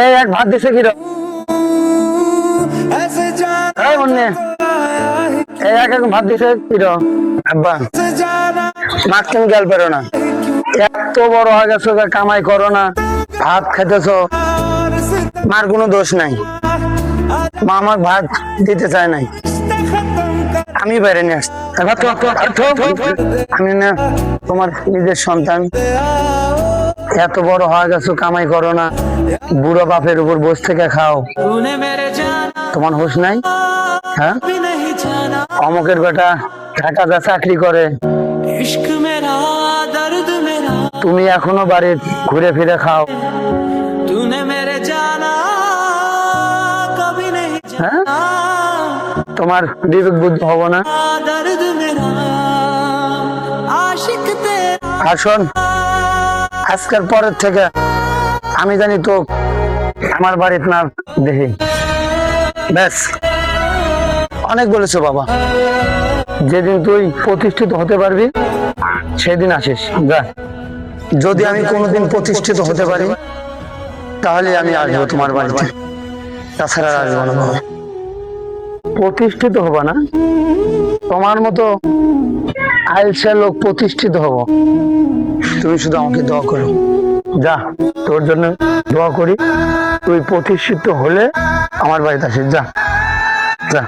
এই এক ভাত দিছে কি রে? এই মুন্নি, এই এক ভাত দিছে কি রে? আব্বা মাছ তুমি গেল পারো না, এত বড় হয়ে গেছো যে কামাই করো না, ভাত খাইতেছো, মার কোনো দোষ নাই। মা আমার ভাত দিতে চায় নাই, আমি বাইরে নিয়ে আসছি। আমি না তোমার নিজের সন্তান, এত বড় হয়ে গেছো, কামাই করো না, বুড়ো বাপের উপর বসে থেকে খাও, তোমার হুঁশ নাই? হ্যাঁ, অমুকের বেটা ঢাকা যা চাকরি করে, তুমি এখনো বাড়ি ঘুরে ফিরে খাও। হ্যাঁ, তোমার বিবেক বুদ্ধি হবো না? আর শোন, আজকের পরের থেকে আমি জানি তো আমার বাড়িতে না দেখি, ব্যাস অনেক বলেছো বাবা। যেদিন তুই প্রতিষ্ঠিত হতে পারবি সেদিন আসিস। যা, যদি আমি কোনোদিন প্রতিষ্ঠিত হতে পারি তাহলে আমি আসবো তোমার বাড়িতে, তাছাড়া আর আসবো না বাবা। প্রতিষ্ঠিত হবা না? তোমার মতো আইলসা লোক প্রতিষ্ঠিত হব, তুমি শুধু আমাকে দোয়া করো। যা, তোর জন্য দোয়া করি, তুই প্রতিষ্ঠিত হলে আমার বাড়িতে আসিস। যা যা।